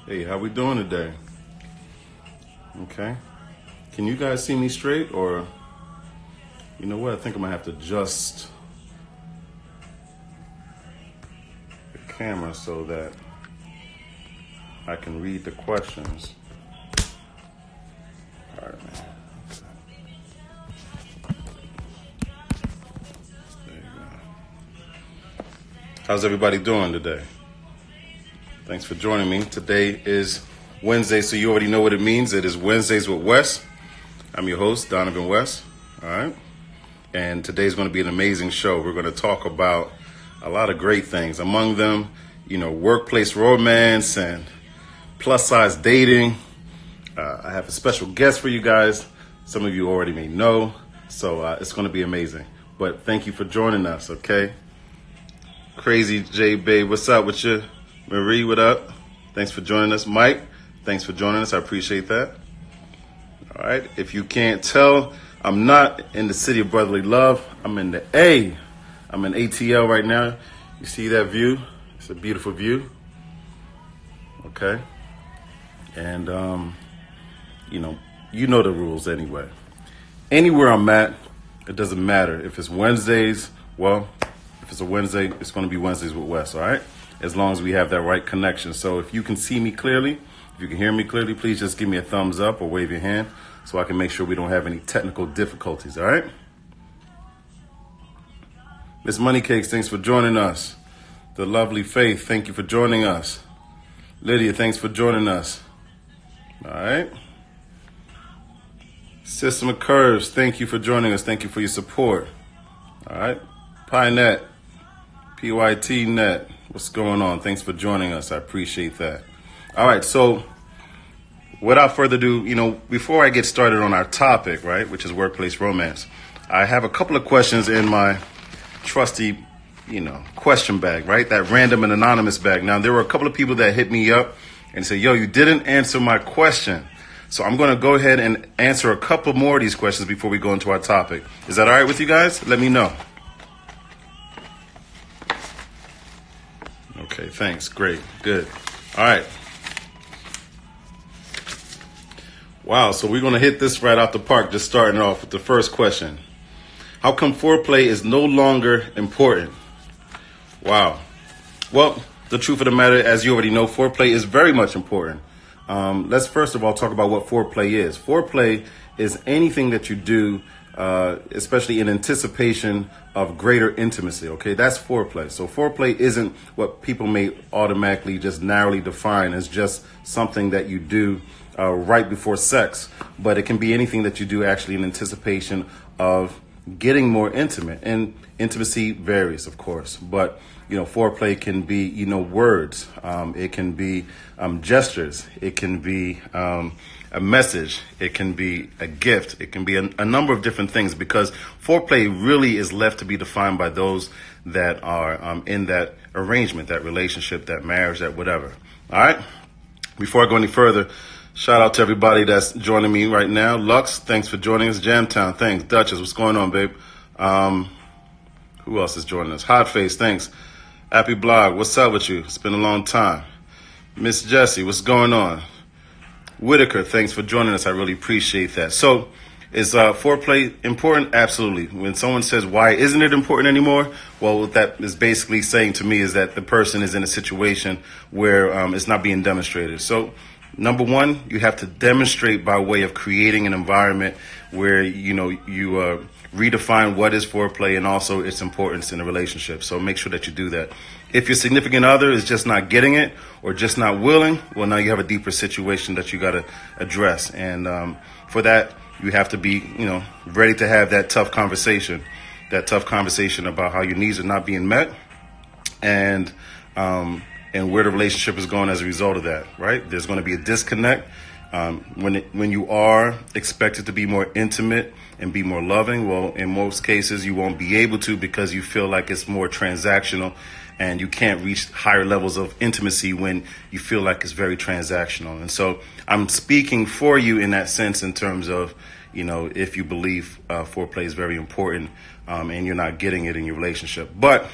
Hey, how we doing today? Okay. Can you guys see me straight, or you know what? I think I'm gonna have to adjust the camera so that I can read the questions. All right, man. There you go. How's everybody doing today? Thanks for joining me. Today is Wednesday, so you already know what it means. It is Wednesdays with Wes. I'm your host, Donovan West. All right. And today's going to be an amazing show. We're going to talk about a lot of great things. Among them, workplace romance and plus size dating. I have a special guest for you guys. Some of you already may know. So it's going to be amazing. But thank you for joining us, okay? Crazy J Babe, what's up with you? Marie, what up? Thanks for joining us. Mike, thanks for joining us. I appreciate that. All right. If you can't tell, I'm not in the city of brotherly love. I'm in the A. I'm in ATL right now. You see that view? It's a beautiful view. Okay. And, you know the rules anyway. Anywhere I'm at, it doesn't matter. If it's Wednesdays, well, if it's a Wednesday, it's going to be Wednesdays with Wes, all right? As long as we have that right connection. So if you can see me clearly, if you can hear me clearly, please just give me a thumbs up or wave your hand so I can make sure we don't have any technical difficulties, all right? Miss Moneycakes, thanks for joining us. The lovely Faith, thank you for joining us. Lydia, thanks for joining us. All right. System of Curves, thank you for joining us. Thank you for your support. All right. PyNet, PYTNet, what's going on? Thanks for joining us. I appreciate that. All right. So without further ado, before I get started on our topic, right, which is workplace romance, I have a couple of questions in my trusty, question bag, right? That random and anonymous bag. Now, there were a couple of people that hit me up and said, yo, you didn't answer my question. So I'm going to go ahead and answer a couple more of these questions before we go into our topic. Is that all right with you guys? Let me know. Okay, thanks. Great. Good. All right. Wow, so we're going to hit this right out the park, just starting off with the first question. How come foreplay is no longer important? Wow. Well, the truth of the matter, as you already know, foreplay is very much important. Let's first of all talk about what foreplay is. Foreplay is anything that you do, especially in anticipation of greater intimacy. Okay, that's foreplay. So foreplay isn't what people may automatically just narrowly define as just something that you do right before sex, but it can be anything that you do actually in anticipation of getting more intimate. And intimacy varies, of course, but foreplay can be words, it can be gestures, it can be a message, it can be a gift, it can be a number of different things, because foreplay really is left to be defined by those that are in that arrangement, that relationship, that marriage, that whatever. All right. Before I go any further, shout out to everybody that's joining me right now. Lux, thanks for joining us. Jamtown, thanks. Duchess, what's going on, babe? Who else is joining us? Hotface, thanks. Happy Blog, what's up with you? It's been a long time. Miss Jessie, what's going on? Whitaker, thanks for joining us. I really appreciate that. So, is foreplay important? Absolutely. When someone says, why isn't it important anymore? Well, what that is basically saying to me is that the person is in a situation where it's not being demonstrated. So, number one, you have to demonstrate by way of creating an environment where, you redefine what is foreplay and also its importance in a relationship. So make sure that you do that. If your significant other is just not getting it or just not willing, well, now you have a deeper situation that you got to address. And for that, you have to be, ready to have that tough conversation about how your needs are not being met and where the relationship is going as a result of that, right? There's going to be a disconnect. When you are expected to be more intimate and be more loving, well, in most cases, you won't be able to because you feel like it's more transactional and you can't reach higher levels of intimacy when you feel like it's very transactional. And so I'm speaking for you in that sense in terms of, if you believe foreplay is very important and you're not getting it in your relationship. But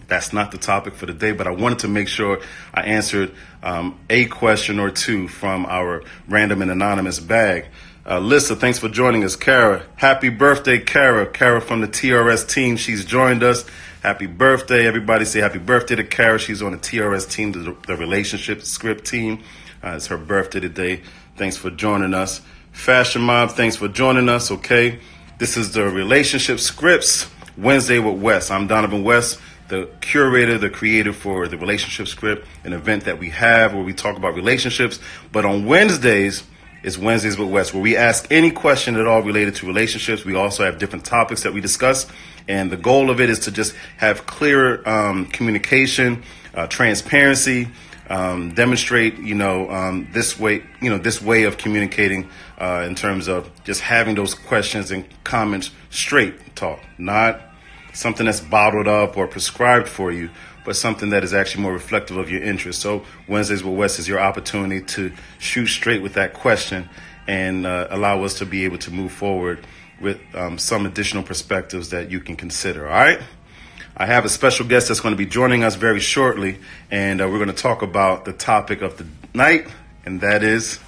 That's not the topic for the day, but I wanted to make sure I answered a question or two from our random and anonymous bag. Lissa, thanks for joining us. Kara, happy birthday, Kara. Kara from the TRS team, she's joined us. Happy birthday. Everybody say happy birthday to Kara. She's on the TRS team, the relationship script team. It's her birthday today. Thanks for joining us. Fashion Mob, thanks for joining us. Okay, this is the Relationship Scripts Wednesday with Wes. I'm Donovan West, the curator, the creator for the Relationship Script, an event that we have where we talk about relationships. But on Wednesdays, it's Wednesdays with Wes, where we ask any question at all related to relationships. We also have different topics that we discuss. And the goal of it is to just have clear communication, transparency, demonstrate, this way of communicating in terms of just having those questions and comments straight talk, not something that's bottled up or prescribed for you, but something that is actually more reflective of your interests. So Wednesdays with Wes is your opportunity to shoot straight with that question and allow us to be able to move forward with some additional perspectives that you can consider. All right. I have a special guest that's going to be joining us very shortly, and we're going to talk about the topic of the night, and that is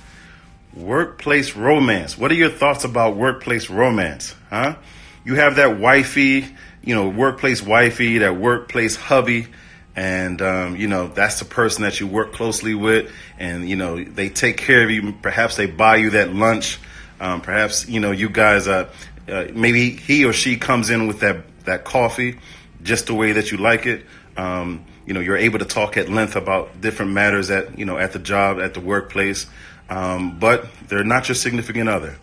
workplace romance. What are your thoughts about workplace romance? Huh? You have that wifey, workplace wifey, that workplace hubby, and, that's the person that you work closely with, and, they take care of you. Perhaps they buy you that lunch. Perhaps, you guys, maybe he or she comes in with that coffee just the way that you like it. You're able to talk at length about different matters at the job, at the workplace. But they're not your significant other.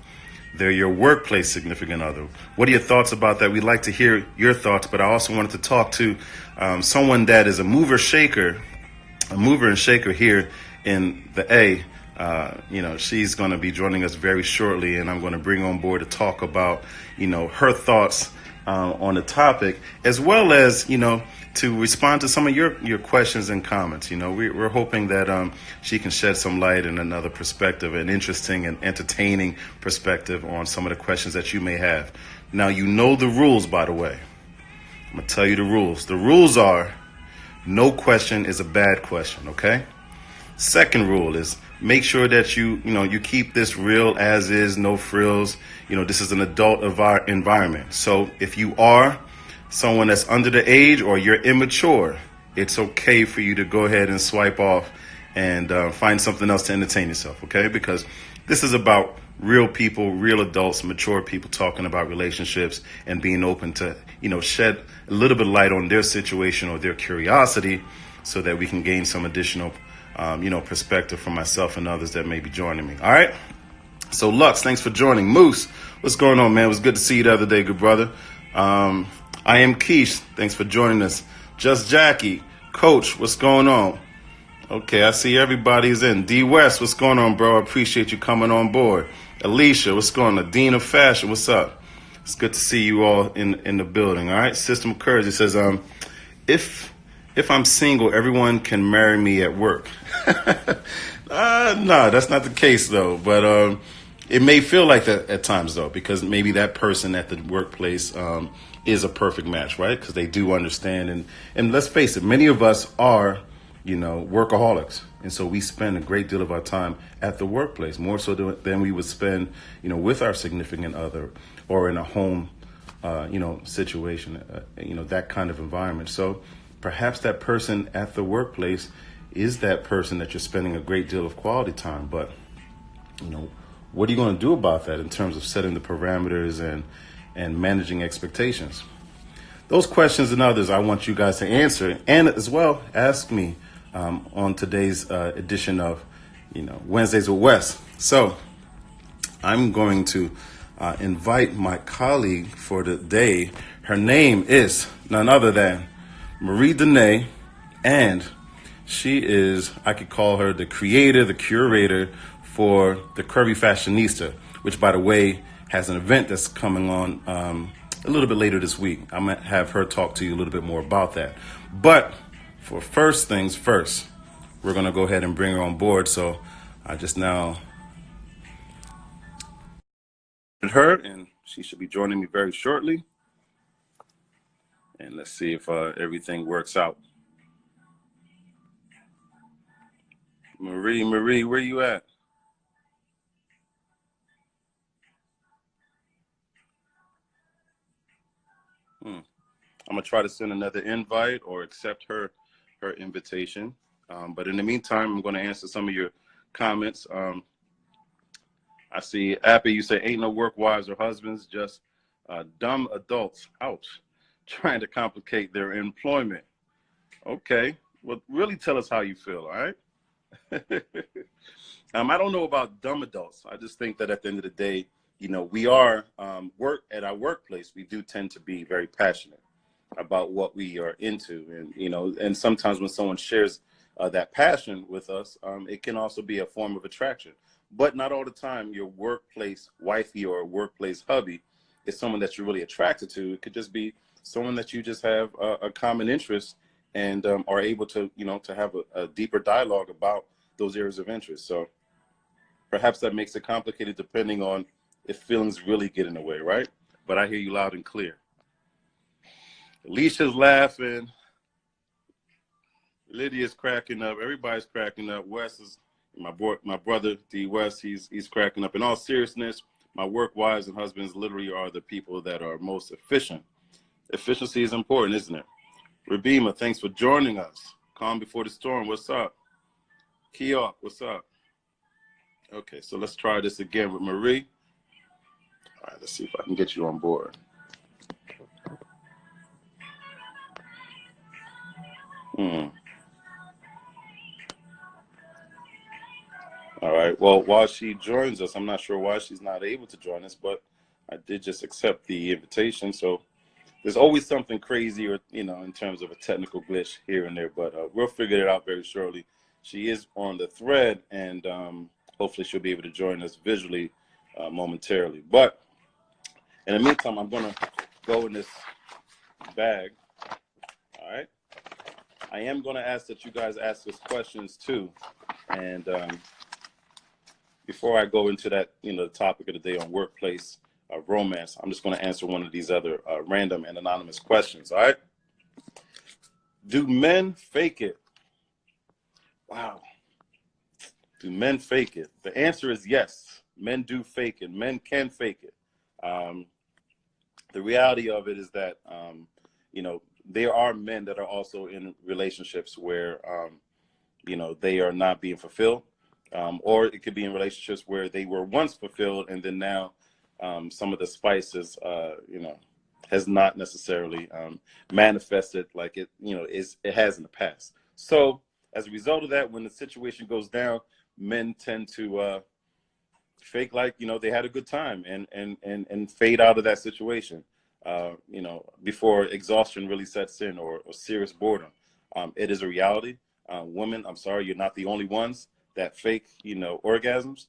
They're your workplace significant other. What are your thoughts about that? We'd like to hear your thoughts, but I also wanted to talk to someone that is a mover and shaker here in the A. She's going to be joining us very shortly, and I'm going to bring her on board to talk about, her thoughts on the topic, as well as, to respond to some of your questions and comments. We're hoping that she can shed some light and another perspective, an interesting and entertaining perspective on some of the questions that you may have. Now, the rules, by the way. I'm going to tell you the rules. The rules are no question is a bad question, okay? Second rule is make sure that you keep this real as is, no frills. This is an adult environment. So if you are someone that's under the age or you're immature, it's okay for you to go ahead and swipe off and find something else to entertain yourself, okay? Because this is about real people, real adults, mature people talking about relationships and being open to, shed a little bit of light on their situation or their curiosity so that we can gain some additional perspective from myself and others that may be joining me. All right. So Lux, thanks for joining. Moose, what's going on, man? It was good to see you the other day, good brother. I am Keish. Thanks for joining us. Just Jackie, Coach, what's going on? Okay, I see everybody's in. D West, what's going on, bro? I appreciate you coming on board. Alicia, what's going on? Dean of Fashion, what's up? It's good to see you all in the building. All right. System of Courage, it says, if I'm single, everyone can marry me at work. No, that's not the case, though. But it may feel like that at times, though, because maybe that person at the workplace is a perfect match, right? Because they do understand. And let's face it, many of us are, workaholics. And so we spend a great deal of our time at the workplace, more so than we would spend, with our significant other or in a home, situation, that kind of environment. So perhaps that person at the workplace is that person that you're spending a great deal of quality time. But, what are you going to do about that in terms of setting the parameters and managing expectations? Those questions and others I want you guys to answer, and as well ask me on today's edition of, Wednesdays with Wes. So I'm going to invite my colleague for the day. Her name is none other than Marie Dene, and she is, I could call her the creator, the curator for the Curvy Fashionista, which, by the way, has an event that's coming on a little bit later this week. I'm going to have her talk to you a little bit more about that. But for first things first, we're going to go ahead and bring her on board. So I just now her, and she should be joining me very shortly. And let's see if everything works out. Marie, where you at? Hmm. I'm gonna try to send another invite or accept her invitation. But in the meantime, I'm gonna answer some of your comments. I see, Appy, you say ain't no work wives or husbands, just dumb adults. Ouch, trying to complicate their employment. Okay, well, really tell us how you feel. All right. I don't know about dumb adults. I just think that at the end of the day, we are work at our workplace. We do tend to be very passionate about what we are into, and and sometimes when someone shares that passion with us, it can also be a form of attraction. But not all the time. Your workplace wifey or workplace hubby is someone that you're really attracted to. It could just be someone that you just have a common interest and are able to to have a deeper dialogue about those areas of interest. So perhaps that makes it complicated depending on if feelings really get in the way, right? But I hear you loud and clear. Alicia's laughing. Lydia's cracking up. Everybody's cracking up. Wes is my brother D West. He's cracking up. In all seriousness, my work wives and husbands literally are the people that are most efficient. Efficiency is important, isn't it? Rabima, thanks for joining us. Calm before the storm. What's up? Keok, what's up? Okay, so let's try this again with Marie. All right, let's see if I can get you on board. Hmm. All right. Well, while she joins us, I'm not sure why she's not able to join us, but I did just accept the invitation. So there's always something crazy or, in terms of a technical glitch here and there, but we'll figure it out very shortly. She is on the thread, and hopefully she'll be able to join us visually momentarily. But in the meantime, I'm going to go in this bag. All right. I am going to ask that you guys ask us questions too. And before I go into that, the topic of the day on workplace romance, I'm just going to answer one of these other random and anonymous questions. All right. Do men fake it? Wow. Do men fake it? The answer is yes. Men do fake it. Men can fake it. The reality of it is that, there are men that are also in relationships where, they are not being fulfilled. Or it could be in relationships where they were once fulfilled and then now some of the spices, has not necessarily manifested like it has in the past. So as a result of that, when the situation goes down, men tend to fake like they had a good time and fade out of that situation. Before exhaustion really sets in or serious boredom. It is a reality. Women, I'm sorry, you're not the only ones that fake, orgasms.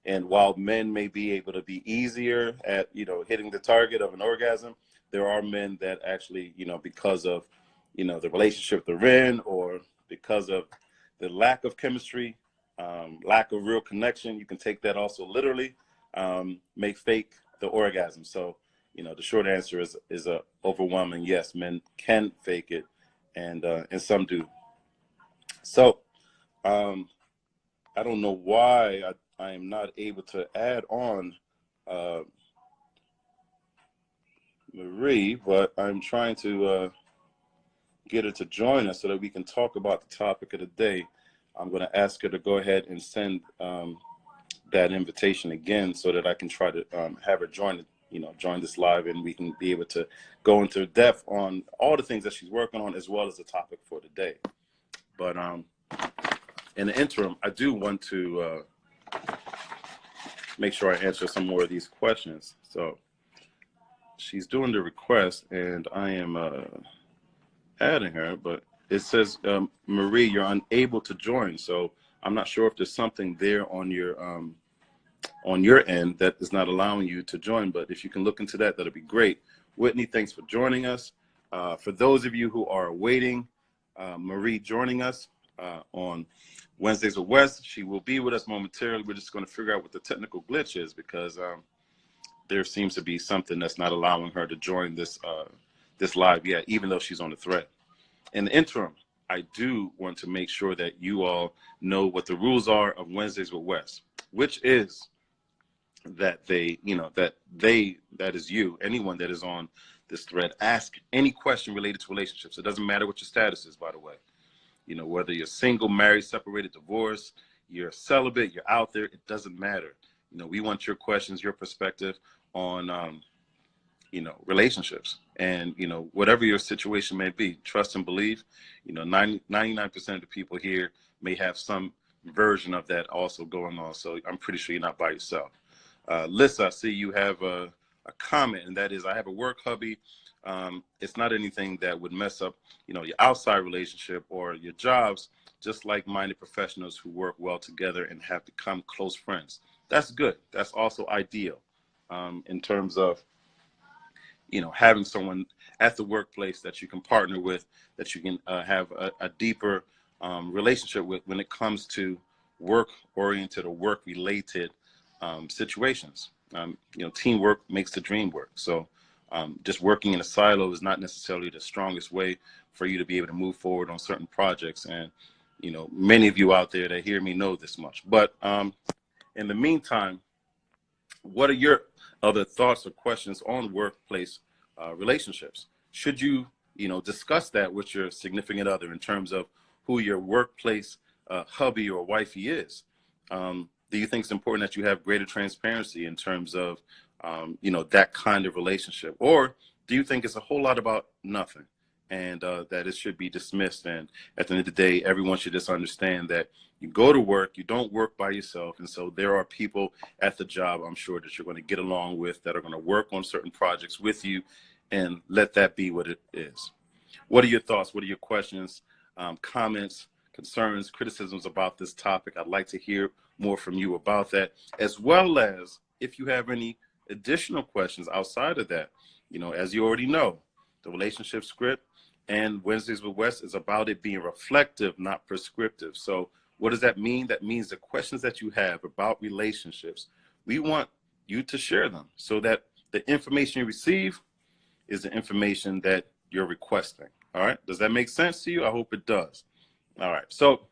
And while men may be able to be easier at, hitting the target of an orgasm, there are men that actually, because of, the relationship they're in or because of the lack of chemistry, lack of real connection, you can take that also literally, may fake the orgasm. So, the short answer is a overwhelming yes. Men can fake it, and some do. So, I don't know why I am not able to add on Marie, but I'm trying to get her to join us so that we can talk about the topic of the day. I'm going to ask her to go ahead and send that invitation again so that I can try to have her join this live, and we can be able to go into depth on all the things that she's working on as well as the topic for today. But in the interim, I do want to make sure I answer some more of these questions. So she's doing the request, and I am adding her, but it says, Marie, you're unable to join. So I'm not sure if there's something there on your end that is not allowing you to join, but if you can look into that, that'd be great. Whitney, thanks for joining us. For those of you who are awaiting Marie joining us on Wednesdays with Wes, she will be with us momentarily. We're just going to figure out what the technical glitch is because there seems to be something that's not allowing her to join this live yet, even though she's on the thread. In the interim, I do want to make sure that you all know what the rules are of Wednesdays with Wes, which is that that is you, anyone that is on this thread, ask any question related to relationships. It doesn't matter what your status is, by the way. Whether you're single, married, separated, divorced, you're celibate, you're out there, it doesn't matter. We want your questions, your perspective on, relationships, and, whatever your situation may be. Trust and believe, 99% of the people here may have some version of that also going on. So I'm pretty sure you're not by yourself. Lissa, I see you have a comment, and that is, I have a work hubby. It's not anything that would mess up, your outside relationship or your jobs, just like-minded professionals who work well together and have become close friends. That's good. That's also ideal in terms of, having someone at the workplace that you can partner with, that you can have a deeper relationship with when it comes to work-oriented or work-related situations. Teamwork makes the dream work. So just working in a silo is not necessarily the strongest way for you to be able to move forward on certain projects. And, many of you out there that hear me know this much. But in the meantime, what are your other thoughts or questions on workplace relationships? Should you, discuss that with your significant other in terms of who your workplace hubby or wifey is? Do you think it's important that you have greater transparency in terms of, that kind of relationship? Or do you think it's a whole lot about nothing and that it should be dismissed? And at the end of the day, everyone should just understand that you go to work, you don't work by yourself. And so there are people at the job, I'm sure, that you're going to get along with, that are going to work on certain projects with you, and let that be what it is. What are your thoughts? What are your questions, comments, concerns, criticisms about this topic? I'd like to hear more from you about that, as well as if you have any additional questions outside of that. As you already know, the relationship script and Wednesdays with Wes is about it being reflective, not prescriptive. So what does that mean? That means the questions that you have about relationships, we want you to share them so that the information you receive is the information that you're requesting. All right. Does that make sense to you? I hope it does. All right. So,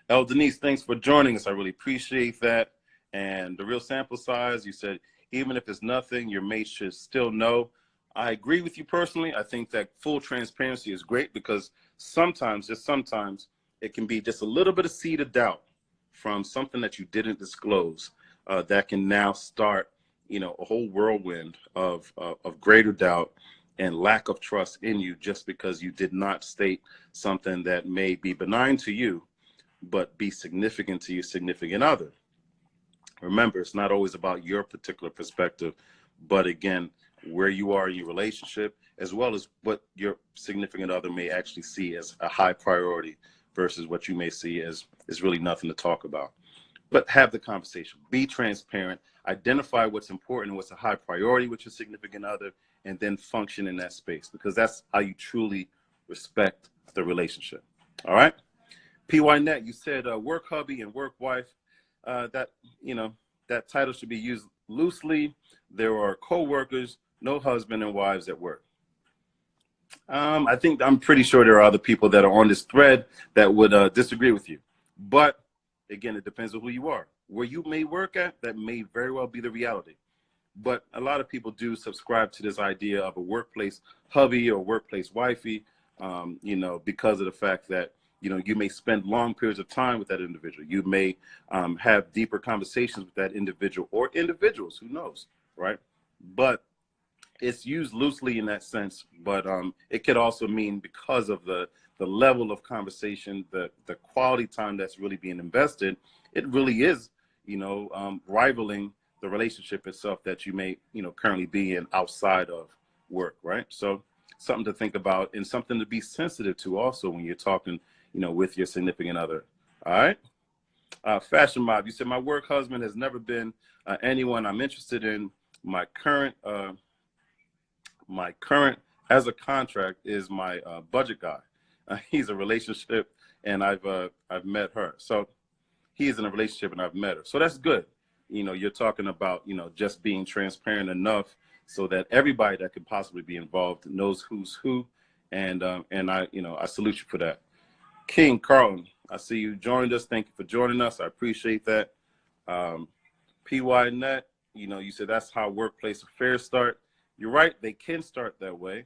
El Denise, thanks for joining us. I really appreciate that. And the real sample size, you said, even if it's nothing, your mate should still know. I agree with you personally. I think that full transparency is great, because sometimes, just sometimes, it can be just a little bit of seed of doubt from something that you didn't disclose that can now start, a whole whirlwind of greater doubt and lack of trust in you, just because you did not state something that may be benign to you, but be significant to your significant other. Remember, it's not always about your particular perspective, but again, where you are in your relationship, as well as what your significant other may actually see as a high priority versus what you may see as is really nothing to talk about. But have the conversation, be transparent, identify what's important and what's a high priority with your significant other, and then function in that space, because that's how you truly respect the relationship. All right. PYNet, you said work hubby and work wife. That title should be used loosely. There are co-workers, no husband and wives at work. I'm pretty sure there are other people that are on this thread that would disagree with you. But again, it depends on who you are. Where you may work at, that may very well be the reality. But a lot of people do subscribe to this idea of a workplace hubby or workplace wifey, because of the fact that, you may spend long periods of time with that individual. You may have deeper conversations with that individual or individuals, who knows, right? But it's used loosely in that sense, but it could also mean, because of the level of conversation, the quality time that's really being invested, it really is, rivaling the relationship itself that you may, currently be in outside of work, right? So something to think about, and something to be sensitive to also when you're talking, with your significant other. All right. Fashion Mob, you said, my work husband has never been anyone I'm interested in. My current as a contract is my budget guy. He's a relationship, and I've met her. So he's in a relationship and I've met her. So that's good. You're talking about, just being transparent enough so that everybody that could possibly be involved knows who's who. And I, I salute you for that. King Carlton, I see you joined us. Thank you for joining us. I appreciate that. PY Net, you said that's how workplace affairs start. You're right. They can start that way.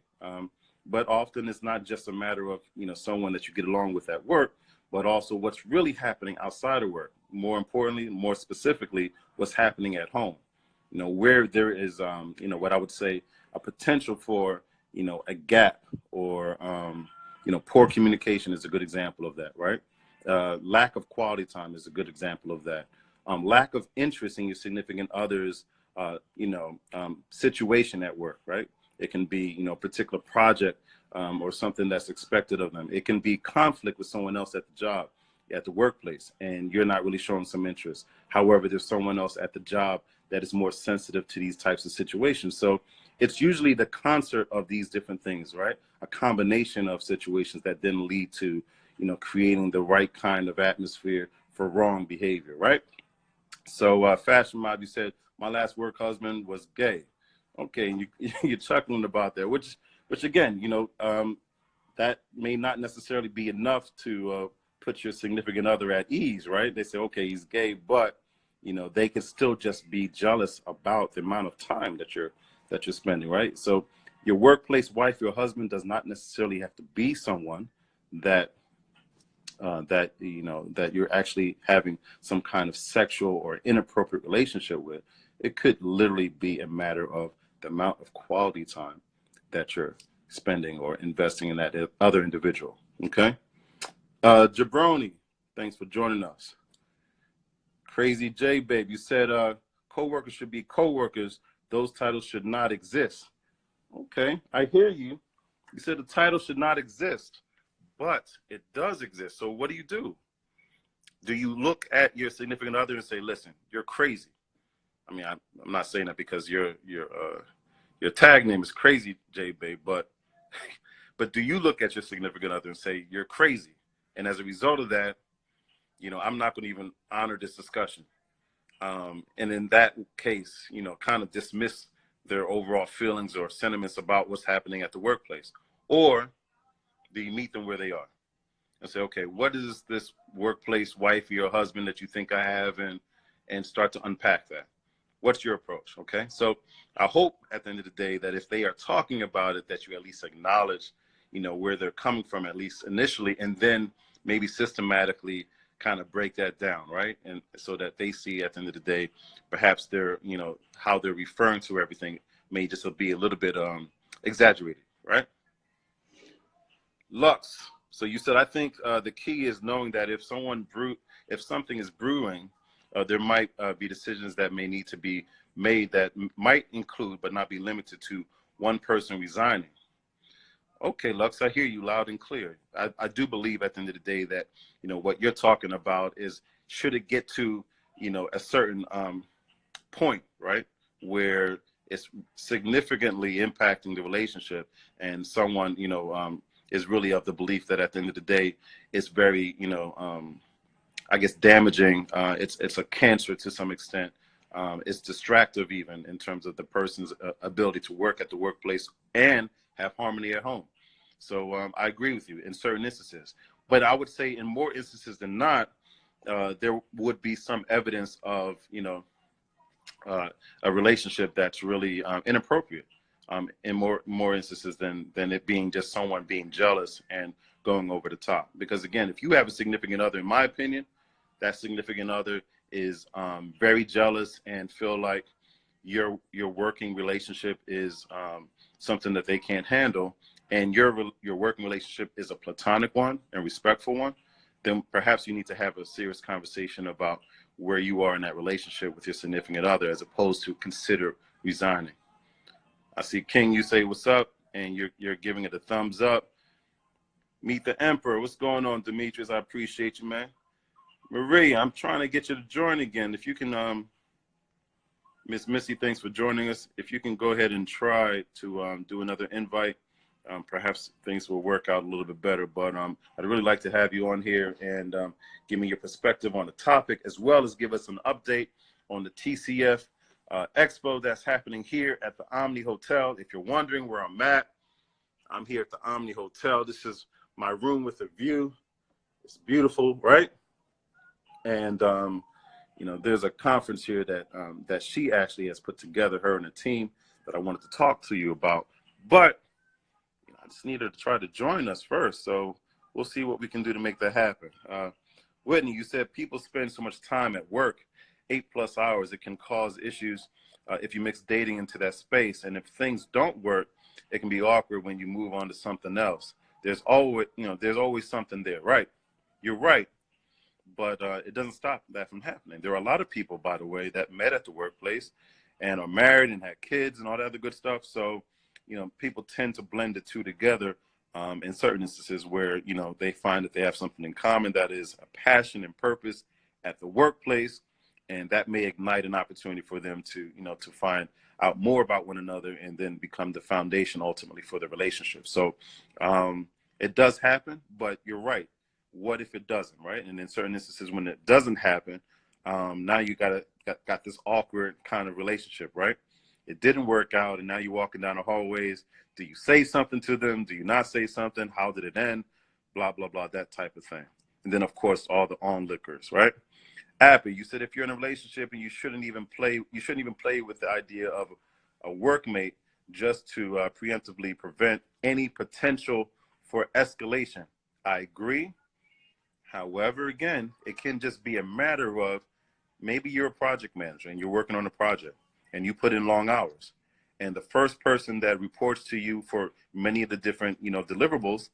But often it's not just a matter of, someone that you get along with at work, but also what's really happening outside of work. More importantly, more specifically, what's happening at home, where there is, what I would say a potential for, a gap or, poor communication is a good example of that, right? Lack of quality time is a good example of that. Lack of interest in your significant other's, situation at work, right? It can be, a particular project or something that's expected of them. It can be conflict with someone else at the job, at the workplace, and you're not really showing some interest. However, there's someone else at the job that is more sensitive to these types of situations. So it's usually the concert of these different things, right? A combination of situations that then lead to, creating the right kind of atmosphere for wrong behavior, right? So Fashion Mob, you said, my last work husband was gay. Okay, and you're chuckling about that, which again, that may not necessarily be enough to put your significant other at ease, right? They say, okay, he's gay, but they could still just be jealous about the amount of time that you're spending, right? So your workplace wife, your husband does not necessarily have to be someone that that you're actually having some kind of sexual or inappropriate relationship with. It could literally be a matter of the amount of quality time that you're spending or investing in that other individual. Okay. Jabroni, thanks for joining us. Crazy J Babe, you said co-workers should be co-workers. Those titles should not exist. Okay, I hear you. You said the title should not exist, but it does exist. So what do? Do you look at your significant other and say, listen, you're crazy? I mean, I'm not saying that because your tag name is Crazy J Babe, but do you look at your significant other and say, you're crazy? And as a result of that, I'm not going to even honor this discussion. And in that case, kind of dismiss their overall feelings or sentiments about what's happening at the workplace. Or do you meet them where they are and say, okay, what is this workplace wifey or husband that you think I have, and start to unpack that? What's your approach? Okay. So I hope at the end of the day that if they are talking about it, that you at least acknowledge, where they're coming from, at least initially, and then maybe systematically kind of break that down, right? And so that they see at the end of the day, perhaps they're, how they're referring to everything may just be a little bit exaggerated, right? Lux. So you said, I think the key is knowing that if something is brewing, there might be decisions that may need to be made that might include, but not be limited to, one person resigning. Okay, Lux, I hear you loud and clear. I do believe at the end of the day that, what you're talking about is, should it get to, a certain point, right, where it's significantly impacting the relationship, and someone, is really of the belief that at the end of the day, it's very, I guess, damaging. It's a cancer to some extent. It's distractive even in terms of the person's ability to work at the workplace and have harmony at home. So I agree with you in certain instances, but I would say in more instances than not, there would be some evidence of, a relationship that's really inappropriate in more instances than it being just someone being jealous and going over the top. Because again, if you have a significant other, in my opinion, that significant other is very jealous and feel like your working relationship is something that they can't handle, and your working relationship is a platonic one and respectful one, then perhaps you need to have a serious conversation about where you are in that relationship with your significant other, as opposed to consider resigning. I see King, you say what's up, and you're giving it a thumbs up. Meet the Emperor. What's going on, Demetrius? I appreciate you, man. Marie, I'm trying to get you to join again. If you can, Miss Missy, thanks for joining us. If you can go ahead and try to do another invite, perhaps things will work out a little bit better. But I'd really like to have you on here and give me your perspective on the topic, as well as give us an update on the TCF expo that's happening here at the Omni Hotel. If you're wondering where I'm here at the Omni Hotel. This is my room with a view. It's beautiful, right? And you know, there's a conference here that she actually has put together, her and a team, that I wanted to talk to you about. But you know, I just needed to try to join us first, so we'll see what we can do to make that happen. Whitney, you said people spend so much time at work, 8+ hours. It can cause issues if you mix dating into that space, and if things don't work, it can be awkward when you move on to something else. There's always something there, right? You're right. But it doesn't stop that from happening. There are a lot of people, by the way, that met at the workplace and are married and had kids and all that other good stuff. So, you know, people tend to blend the two together in certain instances where, you know, they find that they have something in common, that is a passion and purpose at the workplace. And that may ignite an opportunity for them to, you know, to find out more about one another and then become the foundation ultimately for the relationship. So it does happen, but you're right. What if it doesn't, right? And in certain instances when it doesn't happen, now you got this awkward kind of relationship, right? It didn't work out, and now you're walking down the hallways. Do you say something to them? Do you not say something? How did it end? Blah, blah, blah, that type of thing. And then, of course, all the onlookers, right? Abby, you said if you're in a relationship and you shouldn't even play with the idea of a workmate just to preemptively prevent any potential for escalation. I agree. However, again, it can just be a matter of maybe you're a project manager and you're working on a project and you put in long hours. And the first person that reports to you for many of the different, you know, deliverables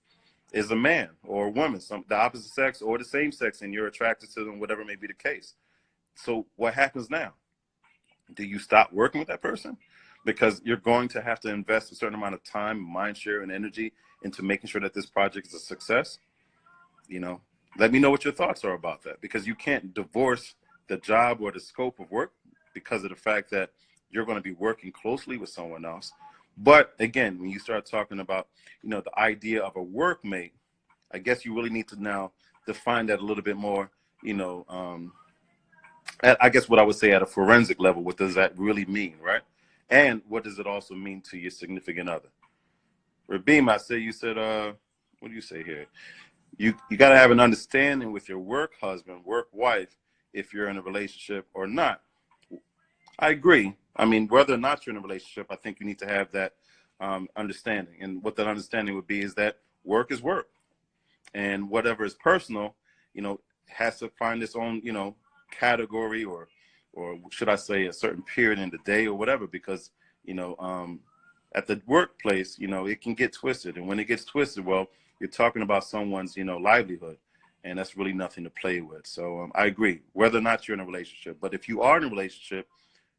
is a man or a woman, the opposite sex or the same sex, and you're attracted to them, whatever may be the case. So what happens now? Do you stop working with that person? Because you're going to have to invest a certain amount of time, mind share, and energy into making sure that this project is a success. You know, let me know what your thoughts are about that, because you can't divorce the job or the scope of work because of the fact that you're going to be working closely with someone else. But again, when you start talking about, you know, the idea of a workmate, I guess you really need to now define that a little bit more, you know, I guess what I would say at a forensic level, what does that really mean, right? And what does it also mean to your significant other? Rabeem, you said, what do you say here? You got to have an understanding with your work husband, work wife, if you're in a relationship or not. I agree. I mean, whether or not you're in a relationship, I think you need to have that understanding. And what that understanding would be is that work is work. And whatever is personal, you know, has to find its own, you know, category or should I say a certain period in the day or whatever, because, you know, at the workplace, you know, it can get twisted. And when it gets twisted, well, you're talking about someone's, you know, livelihood, and that's really nothing to play with. So I agree, whether or not you're in a relationship. But if you are in a relationship,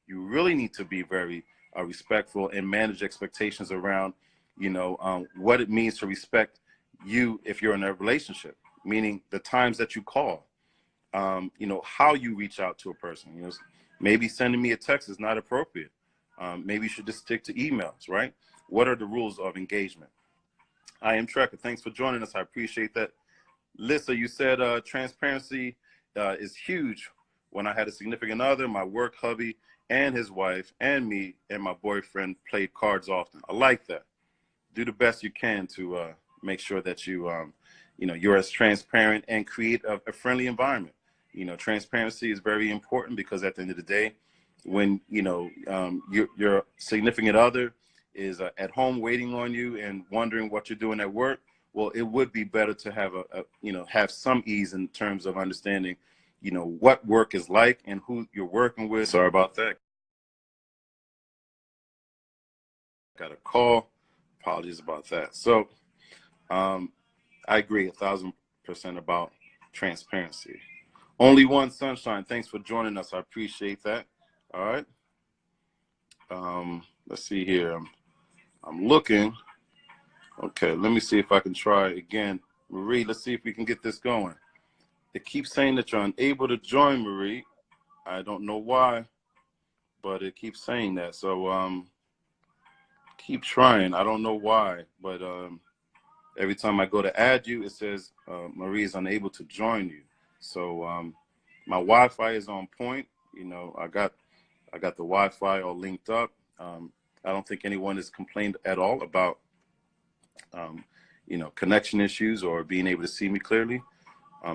you really need to be very respectful and manage expectations around, you know, what it means to respect you if you're in a relationship, meaning the times that you call, you know, how you reach out to a person. You know, maybe sending me a text is not appropriate. Maybe you should just stick to emails, right? What are the rules of engagement? I am Trekker. Thanks for joining us. I appreciate that. Lissa, you said transparency is huge. When I had a significant other, my work hubby and his wife and me and my boyfriend played cards often. I like that. Do the best you can to make sure that you, you know, you're as transparent and create a friendly environment. You know, transparency is very important because at the end of the day, when, you know, your significant other is at home waiting on you and wondering what you're doing at work, well, it would be better to have you know, have some ease in terms of understanding, you know, what work is like and who you're working with. Sorry about that. Got a call. Apologies about that. So I agree 1,000% about transparency. Only one sunshine. Thanks for joining us. I appreciate that. All right. Let's see here. I'm looking. Okay, let me see if I can try again. Marie, let's see if we can get this going. It keeps saying that you're unable to join, Marie. I don't know why, but it keeps saying that. So keep trying. I don't know why, but every time I go to add you, it says Marie is unable to join you. So my Wi-Fi is on point. You know, I got I got the Wi-Fi all linked up. I don't think anyone has complained at all about, connection issues or being able to see me clearly.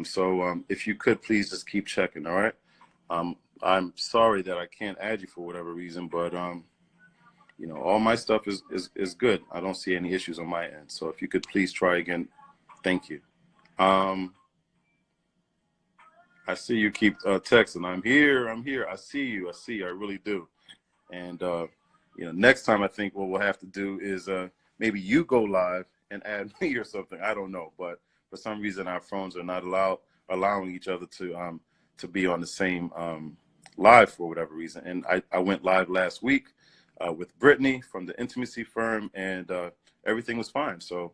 So if you could please just keep checking, all right? I'm sorry that I can't add you for whatever reason, but all my stuff is good. I don't see any issues on my end. So if you could please try again, thank you. I see you keep texting. I'm here. I see you. I really do. And next time I think what we'll have to do is maybe you go live and add me or something. I don't know, but for some reason our phones are not allowing each other to be on the same live for whatever reason. And I went live last week with Brittany from the Intimacy Firm, and everything was fine. So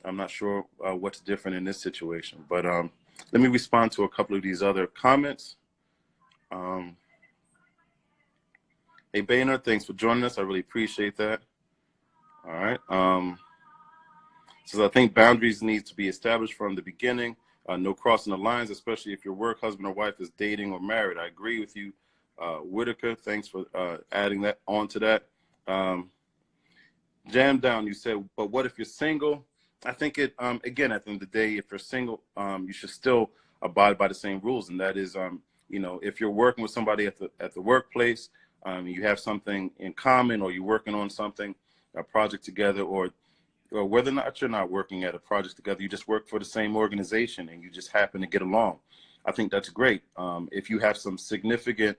I'm not sure what's different in this situation, but let me respond to a couple of these other comments. Hey, Boehner, thanks for joining us. I really appreciate that. All right. So I think boundaries need to be established from the beginning. No crossing the lines, especially if your work husband or wife is dating or married. I agree with you, Whitaker. Thanks for adding that on to that. Jam Down, you said, but what if you're single? I think again, at the end of the day, if you're single, you should still abide by the same rules. And that is, if you're working with somebody at the workplace, you have something in common, or you're working on something, a project together, or whether or not you're not working at a project together, you just work for the same organization and you just happen to get along. I think that's great. If you have some significant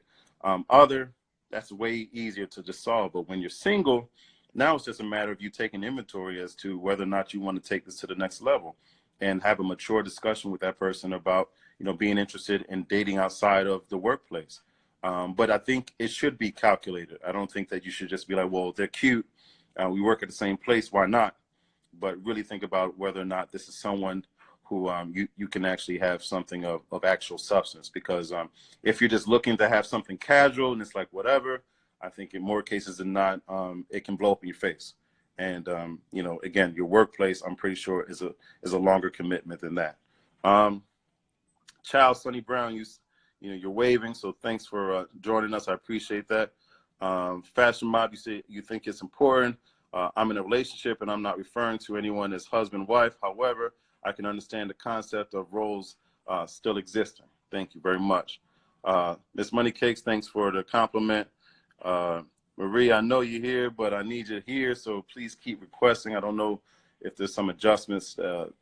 other, that's way easier to just solve. But when you're single, now it's just a matter of you taking inventory as to whether or not you want to take this to the next level and have a mature discussion with that person about, being interested in dating outside of the workplace. But I think it should be calculated. I don't think that you should just be like, well, they're cute. We work at the same place. Why not? But really think about whether or not this is someone who you can actually have something of actual substance. Because if you're just looking to have something casual and it's like whatever, I think in more cases than not, it can blow up in your face. And again, your workplace, I'm pretty sure is a longer commitment than that. Child Sonny Brown, you're waving, so thanks for joining us. I appreciate that. Fashion Mob, you say you think it's important. I'm in a relationship and I'm not referring to anyone as husband, wife. However, I can understand the concept of roles still existing. Thank you very much. Miss Money Cakes, thanks for the compliment. Marie, I know you're here, but I need you here, so please keep requesting. I don't know if there's some adjustments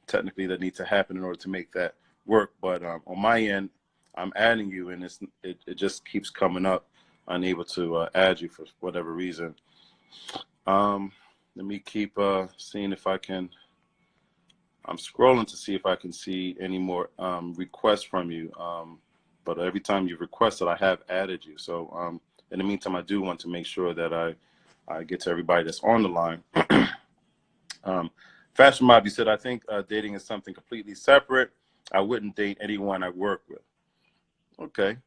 technically that need to happen in order to make that work, but on my end, I'm adding you, and it just keeps coming up, unable to add you for whatever reason. Let me keep seeing if I can. I'm scrolling to see if I can see any more requests from you, but every time you've requested, I have added you. So in the meantime, I do want to make sure that I get to everybody that's on the line. Fashion Mob, you said, I think dating is something completely separate. I wouldn't date anyone I work with. Okay,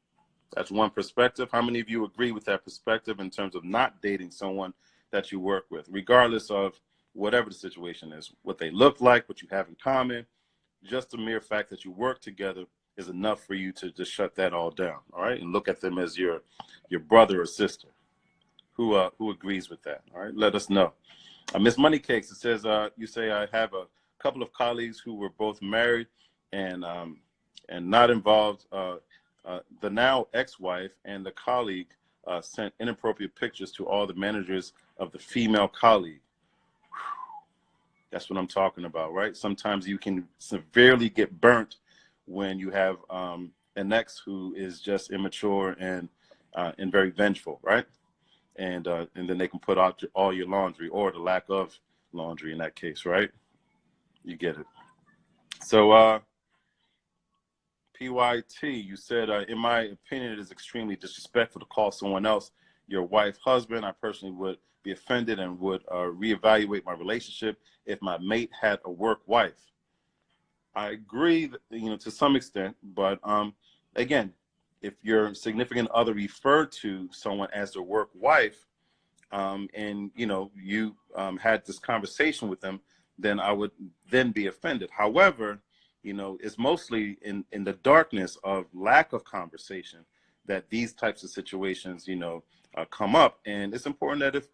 that's one perspective. How many of you agree with that perspective in terms of not dating someone that you work with, regardless of whatever the situation is, what they look like, what you have in common? Just the mere fact that you work together is enough for you to just shut that all down, all right? And look at them as your brother or sister. Who agrees with that? All right, let us know. Miss Money Cakes, it says, you say, I have a couple of colleagues who were both married and not involved. The now ex-wife and the colleague sent inappropriate pictures to all the managers of the female colleague. That's what I'm talking about, right? Sometimes you can severely get burnt when you have an ex who is just immature and very vengeful, right? And then they can put out all your laundry, or the lack of laundry in that case, right? You get it. So PYT, you said, in my opinion, it is extremely disrespectful to call someone else your wife, husband. I personally would be offended and would reevaluate my relationship if my mate had a work wife. I agree, to some extent, but again, if your significant other referred to someone as their work wife, and you had this conversation with them, then I would then be offended. However, it's mostly in the darkness of lack of conversation that these types of situations, come up. And it's important that if,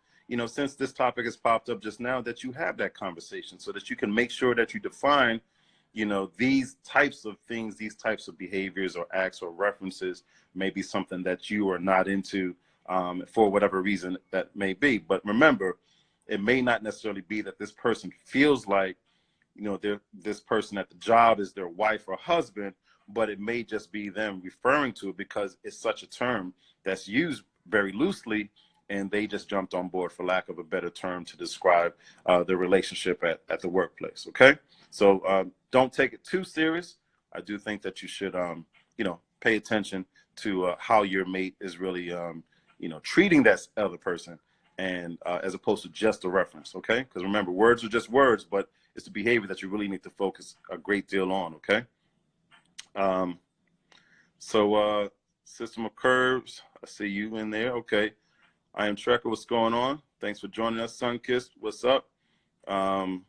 since this topic has popped up just now, that you have that conversation so that you can make sure that you define, these types of things, these types of behaviors or acts or references may be something that you are not into, for whatever reason that may be. But remember, it may not necessarily be that this person feels like, this person at the job is their wife or husband, but it may just be them referring to it because it's such a term that's used very loosely, and they just jumped on board, for lack of a better term, to describe the relationship at the workplace. Okay, so don't take it too serious. I do think that you should, pay attention to how your mate is really, treating that other person, and as opposed to just a reference. Okay, because remember, words are just words, but it's the behavior that you really need to focus a great deal on. Okay. So System of Curves, I see you in there. Okay. I am Trekker. What's going on? Thanks for joining us. Sunkissed, what's up? It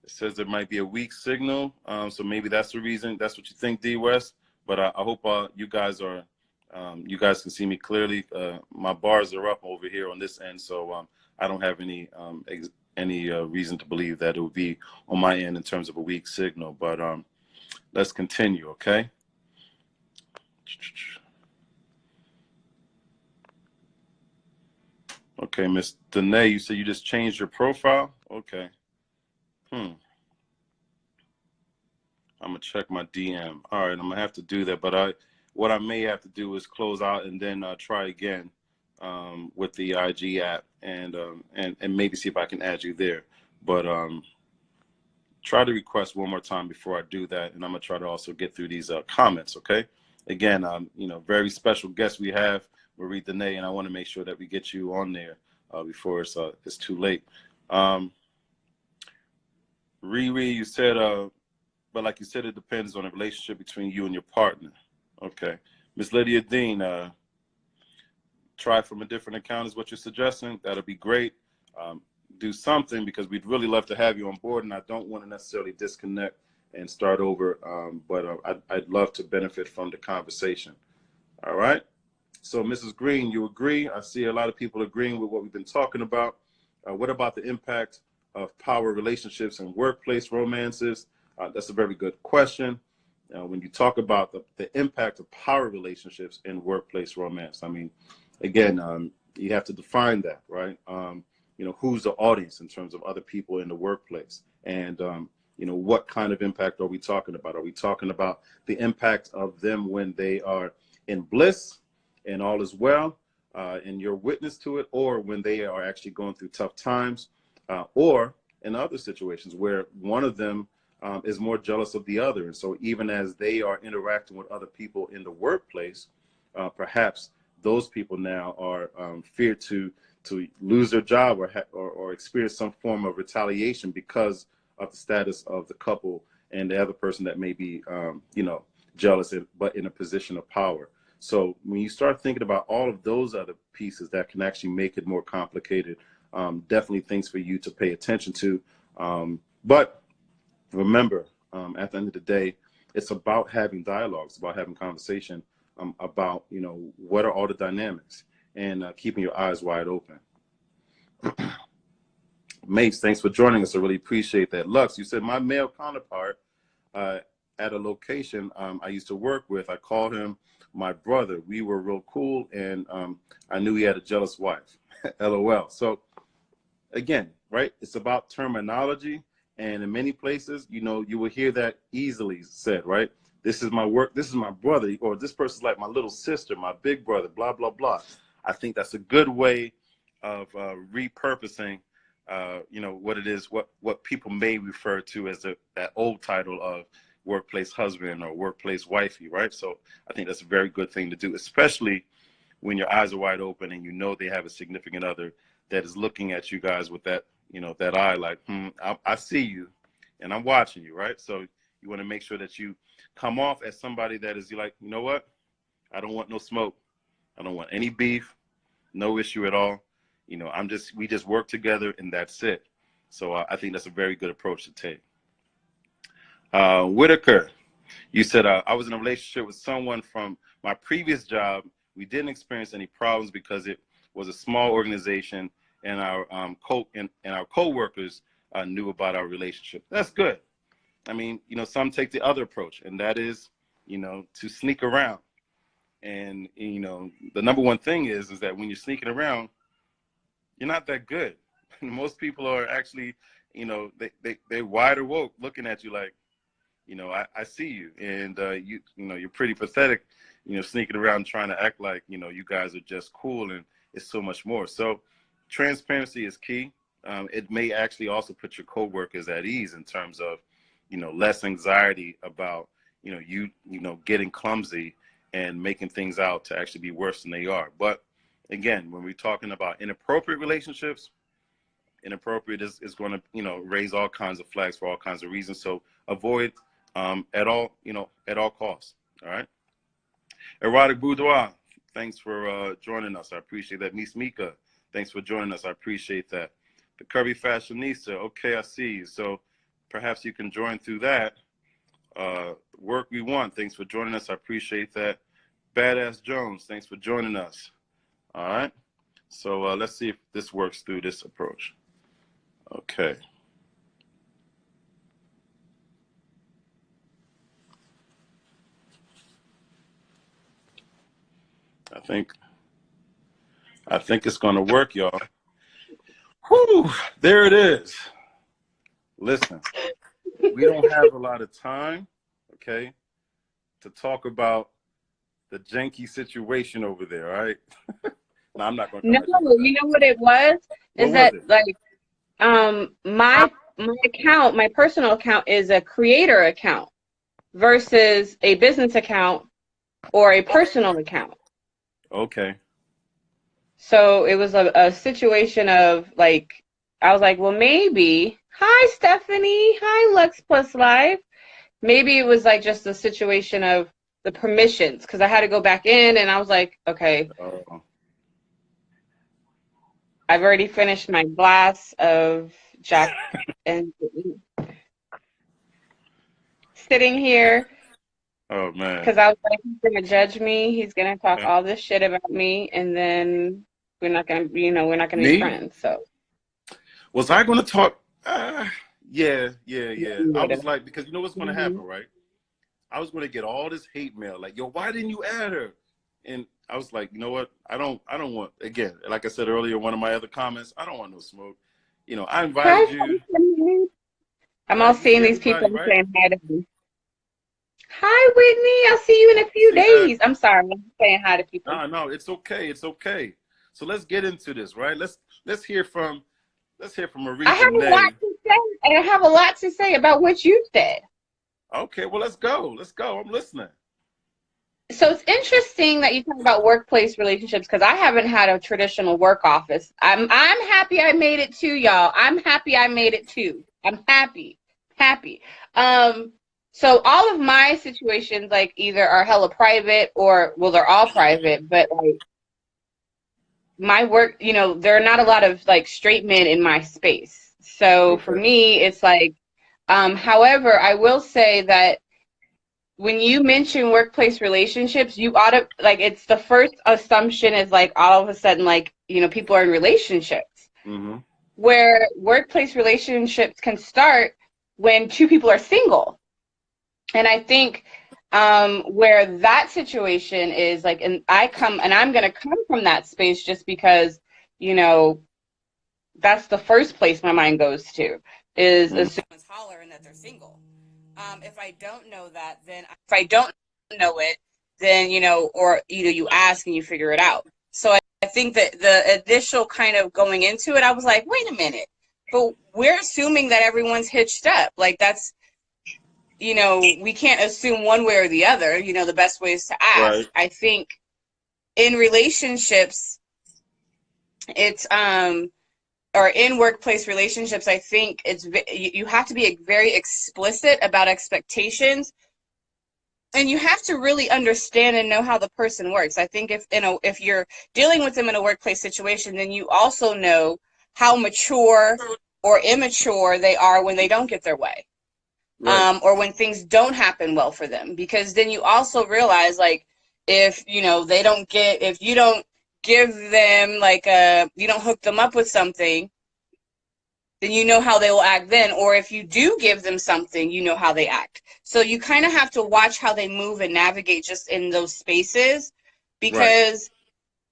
says there might be a weak signal, so maybe that's the reason. That's what you think, D West. But I hope you guys can see me clearly. My bars are up over here on this end, so I don't have any reason to believe that it would be on my end in terms of a weak signal. But let's continue, okay? Okay, Miss Danae, you said you just changed your profile? Okay. I'm gonna check my DM. All right, I'm gonna have to do that, but what I may have to do is close out and then try again with the IG app and maybe see if I can add you there. But try to request one more time before I do that, and I'm gonna try to also get through these comments. Okay. Again, very special guest we have, Marie Danae, and I want to make sure that we get you on there before it's too late. Riri, you said, but like you said, it depends on the relationship between you and your partner. Okay. Miss Lydia Dean, try from a different account is what you're suggesting. That'll be great. Do something, because we'd really love to have you on board, and I don't want to necessarily disconnect and start over, but I'd love to benefit from the conversation. All right. So Mrs. Green, you agree? I see a lot of people agreeing with what we've been talking about. What about the impact of power relationships and workplace romances? That's a very good question. When you talk about the impact of power relationships in workplace romance, I mean, again, you have to define that, right? Who's the audience in terms of other people in the workplace? And, what kind of impact are we talking about? Are we talking about the impact of them when they are in bliss and all is well, and you're witness to it, or when they are actually going through tough times, or in other situations where one of them is more jealous of the other? And so even as they are interacting with other people in the workplace, perhaps those people now are feared to lose their job or experience some form of retaliation because of the status of the couple and the other person that may be, jealous, but in a position of power. So when you start thinking about all of those other pieces that can actually make it more complicated, definitely things for you to pay attention to. But remember, at the end of the day, it's about having dialogues, about having conversation, about, what are all the dynamics, and keeping your eyes wide open. Mace, thanks for joining us. I really appreciate that. Lux, you said my male counterpart at a location I used to work with, I called him my brother. We were real cool, and I knew he had a jealous wife. LOL. So again, right, it's about terminology, and in many places, you will hear that easily said, right? This is my work, this is my brother, or this person's like my little sister, my big brother, blah, blah, blah. I think that's a good way of repurposing what it is, what people may refer to as that old title of workplace husband or workplace wifey, right? So I think that's a very good thing to do, especially when your eyes are wide open and they have a significant other that is looking at you guys with that, that eye like, I see you and I'm watching you, right? So you want to make sure that you come off as somebody that is like, you know what? I don't want no smoke. I don't want any beef, no issue at all. We just work together and that's it. So I think that's a very good approach to take. Whitaker, you said I was in a relationship with someone from my previous job We didn't experience any problems because it was a small organization, and our coworkers knew about our relationship. That's good. I mean, some take the other approach, and that is, to sneak around. And the number one thing is that when you're sneaking around, you're not that good. Most people are actually, they're wide awoke looking at you like, I see you, and you're pretty pathetic, sneaking around trying to act like, you guys are just cool, and it's so much more. So transparency is key. It may actually also put your coworkers at ease in terms of, less anxiety about, getting clumsy and making things out to actually be worse than they are. But again, when we're talking about inappropriate relationships, inappropriate is going to, raise all kinds of flags for all kinds of reasons. So avoid at all costs. All right. Erotic Boudoir, thanks for joining us. I appreciate that. Miss Mika, thanks for joining us. I appreciate that. The Curvy Fashionista, okay, I see you. So perhaps you can join through that. Work We Want, thanks for joining us. I appreciate that. Badass Jones, thanks for joining us. All right. So let's see if this works through this approach. Okay. I think it's going to work, y'all. Whew, there it is. Listen, we don't have a lot of time, okay, to talk about the janky situation over there, all right? No, I'm not going to. No, you know what it was? Is that like my account, my personal account is a creator account versus a business account or a personal account. Okay. So it was a situation of like, I was like, well, maybe, hi, Stephanie, hi, Lux Plus Live. Maybe it was like just a situation of the permissions, because I had to go back in and I was like, okay, I've already finished my glass of Jack and sitting here. Oh, man. Because I was like, he's going to judge me. He's going to talk all this shit about me. And then we're not going to, we're not going to be friends. So. Was I going to talk? Yeah. I was like, because you know what's going to happen, right? I was going to get all this hate mail. Like, yo, why didn't you add her? And I was like, you know what? I don't want, again, like I said earlier, one of my other comments, I don't want no smoke. I invited you. I'm all seeing these people saying hi to me. Hi, Whitney. I'll see you in a few days. I'm sorry. I'm saying hi to people. No, it's okay. It's okay. So let's get into this, right? Let's hear from Marie. I have a lot to say, and I have a lot to say about what you said. Okay, well, let's go. I'm listening. So it's interesting that you talk about workplace relationships, because I haven't had a traditional work office. I'm happy I made it too, y'all. I'm happy I made it too. I'm happy. So all of my situations, like, either are hella private or, well, they're all private, but like my work, there are not a lot of like straight men in my space. So for me, it's like, however, I will say that when you mention workplace relationships, it's the first assumption is like all of a sudden, like, people are in relationships. Mm-hmm. Where workplace relationships can start when two people are single. And I think where that situation is like, and I'm going to come from that space just because, that's the first place my mind goes to is assume hollering that they're single. If I don't know that, then if I don't know it, then, or you ask and you figure it out. So I think that the initial kind of going into it, I was like, wait a minute, but we're assuming that everyone's hitched up. Like that's, we can't assume one way or the other. The best way is to ask. Right. I think in relationships, it's, or in workplace relationships, I think you have to be very explicit about expectations, and you have to really understand and know how the person works. I think if you're dealing with them in a workplace situation, then you also know how mature or immature they are when they don't get their way. Right. Or when things don't happen well for them, because then you also realize, like, if they don't get, if you don't give them like you don't hook them up with something, then you know how they will act then. Or if you do give them something, you know how they act. So you kind of have to watch how they move and navigate just in those spaces, because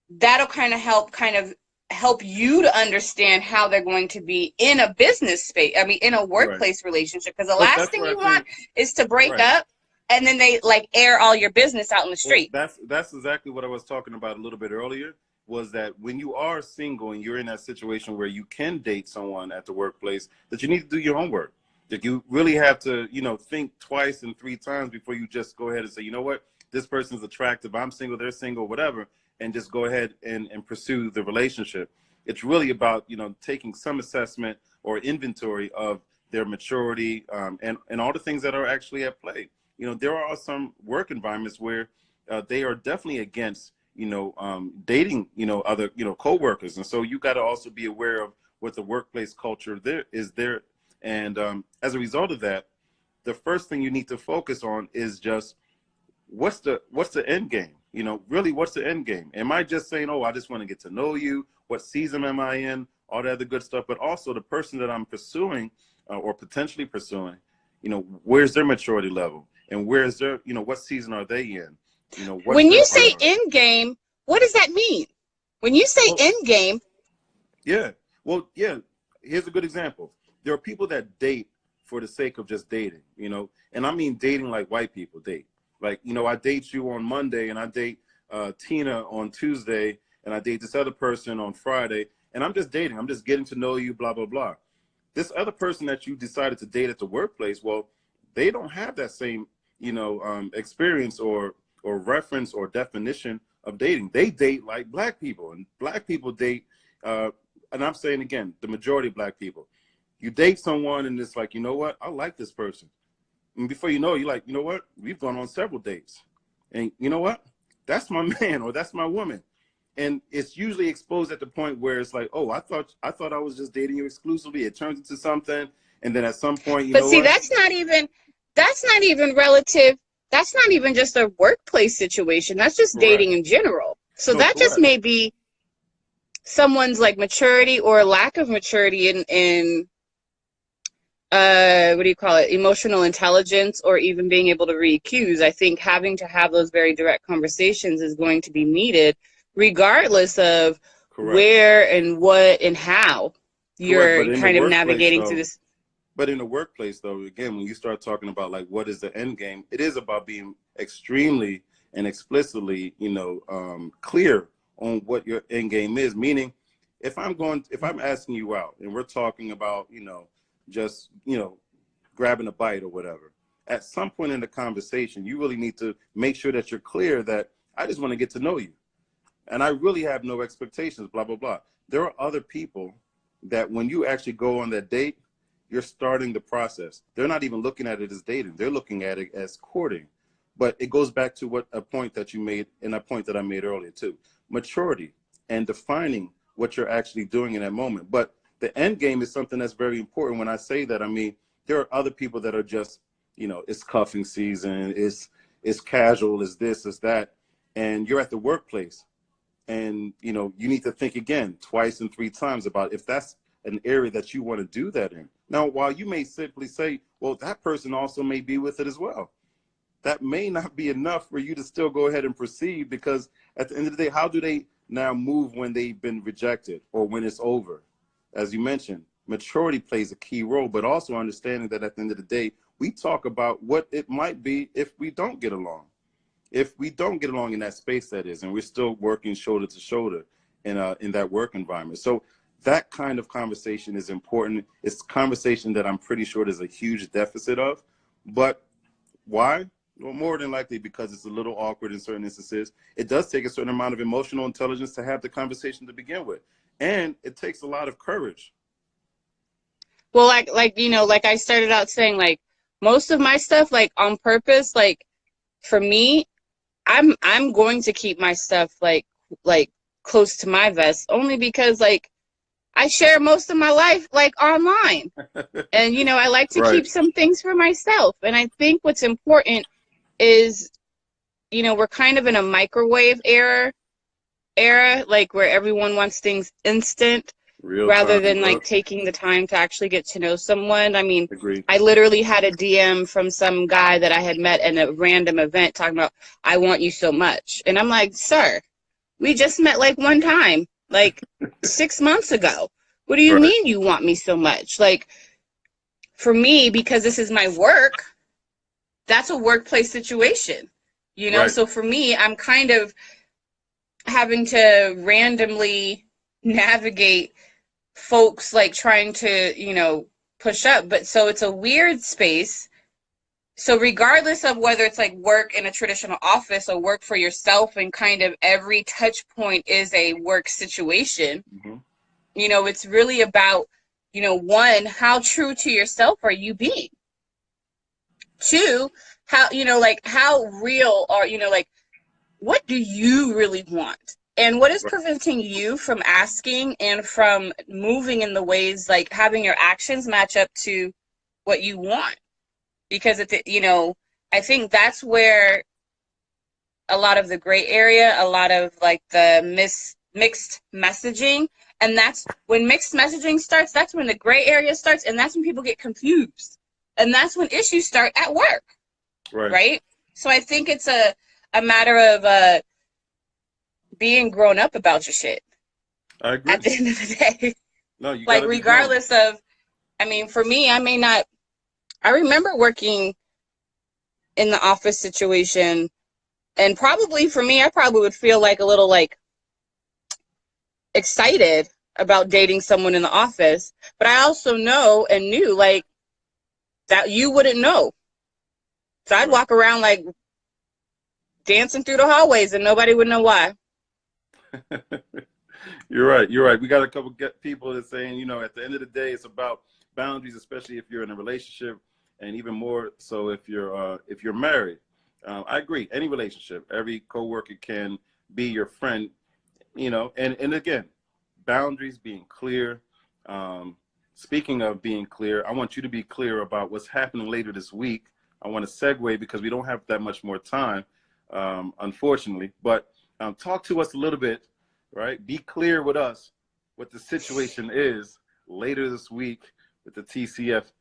that'll kind of help you to understand how they're going to be in a business space. I mean, in a workplace relationship, because the last thing you want is to break up and then they like air all your business out in the street. Well, that's exactly what I was talking about a little bit earlier, was that when you are single and you're in that situation where you can date someone at the workplace, that you need to do your homework. That you really have to, think twice and three times before you just go ahead and say, you know what, this person's attractive, I'm single, they're single, whatever, and just go ahead and pursue the relationship. It's really about, taking some assessment or inventory of their maturity, and all the things that are actually at play. There are some work environments where they are definitely against, dating, other, co-workers. And so you got to also be aware of what the workplace culture there is there. And as a result of that, the first thing you need to focus on is just what's the end game? Really, what's the end game? Am I just saying, oh, I just want to get to know you? What season am I in? All that other good stuff. But also the person that I'm pursuing or potentially pursuing, where's their maturity level? And where's their, what season are they in? When you say end game, what does that mean? When you say end game? Yeah. Well, yeah. Here's a good example. There are people that date for the sake of just dating, and I mean dating like white people date. Like, I date you on Monday and I date Tina on Tuesday and I date this other person on Friday, and I'm just dating. I'm just getting to know you, blah, blah, blah. This other person that you decided to date at the workplace, well, they don't have that same, experience or reference or definition of dating. They date like black people, and black people date, and I'm saying again, the majority of black people. You date someone and it's like, you know what? I like this person. And before you know it, you're like, you know what? We've gone on several dates. And you know what? That's my man or that's my woman. And it's usually exposed at the point where it's like, oh, I thought I was just dating you exclusively. It turns into something. And then at some point, you know what? But see, that's not even relative. That's not even just a workplace situation. That's just dating in general. So that just may be someone's like maturity or lack of maturity in what do you call it? Emotional intelligence, or even being able to read cues. I think having to have those very direct conversations is going to be needed, regardless of where and what and how you're kind of navigating through this. But in the workplace, though, again, when you start talking about like what is the end game, it is about being extremely and explicitly, clear on what your end game is. Meaning, if I'm asking you out and we're talking about, just, grabbing a bite or whatever, at some point in the conversation, you really need to make sure that you're clear that I just want to get to know you. And I really have no expectations, blah, blah, blah. There are other people that when you actually go on that date, you're starting the process. They're not even looking at it as dating. They're looking at it as courting. But it goes back to a point that you made and a point that I made earlier too. Maturity and defining what you're actually doing in that moment. But the end game is something that's very important. When I say that, I mean, there are other people that are just, it's cuffing season, it's casual, it's this, it's that. And you're at the workplace and, you need to think again, twice and three times about if that's an area that you want to do that in. Now, while you may simply say, well, that person also may be with it as well. That may not be enough for you to still go ahead and proceed, because at the end of the day, how do they now move when they've been rejected or when it's over? As you mentioned, maturity plays a key role, but also understanding that at the end of the day, we talk about what it might be if we don't get along. If we don't get along in that space, that is, and we're still working shoulder to shoulder in that work environment. So that kind of conversation is important. It's a conversation that I'm pretty sure there's a huge deficit of. But why? Well, more than likely because it's a little awkward in certain instances. It does take a certain amount of emotional intelligence to have the conversation to begin with. And it takes a lot of courage. Well, like I started out saying, like, most of my stuff, like, on purpose, like, for me, I'm going to keep my stuff like close to my vest, only because, like, I share most of my life like online. And, I like to keep some things for myself. And I think what's important is, you know, we're kind of in a microwave era, like where everyone wants things instant Real rather time. than Yep. like taking the time to actually get to know someone. I mean, Agreed. I literally had a DM from some guy that I had met at a random event talking about, I want you so much. And I'm like, sir, we just met like one time, like 6 months ago. What do you Right. mean you want me so much? Like, for me, because this is my work, that's a workplace situation, you know? Right. So for me, I'm kind of having to randomly navigate folks like trying to, you know, push up. But so it's a weird space. So regardless of whether it's like work in a traditional office or work for yourself, and kind of every touch point is a work situation, Mm-hmm. you know, it's really about, you know, one, how true to yourself are you being? Two, how, you know, like how real are, you know, like what do you really want? And what is Right. preventing you from asking and from moving in the ways, like having your actions match up to what you want? Because it's, you know, I think that's where a lot of the gray area, a lot of like the mixed messaging, and that's when mixed messaging starts, that's when the gray area starts, and that's when people get confused. And that's when issues start at work. Right. Right? So I think it's a matter of being grown up about your shit. I agree. At the end of the day. No, you Like gotta be regardless of, I mean, for me, I may not, I remember working in the office situation, and probably for me, I probably would feel like a little like excited about dating someone in the office, but I also know and knew like that you wouldn't know. So I'd Right. walk around like dancing through the hallways and nobody would know why. You're right. You're right. We got a couple people that saying, you know, at the end of the day, it's about boundaries, especially if you're in a relationship, and even more so if you're married. I agree. Any relationship, every coworker can be your friend, you know. And again, boundaries, being clear. Speaking of being clear, I want you to be clear about what's happening later this week. I want to segue because we don't have that much more time, unfortunately. But talk to us a little bit. Right? Be clear with us what the situation is later this week with the TCF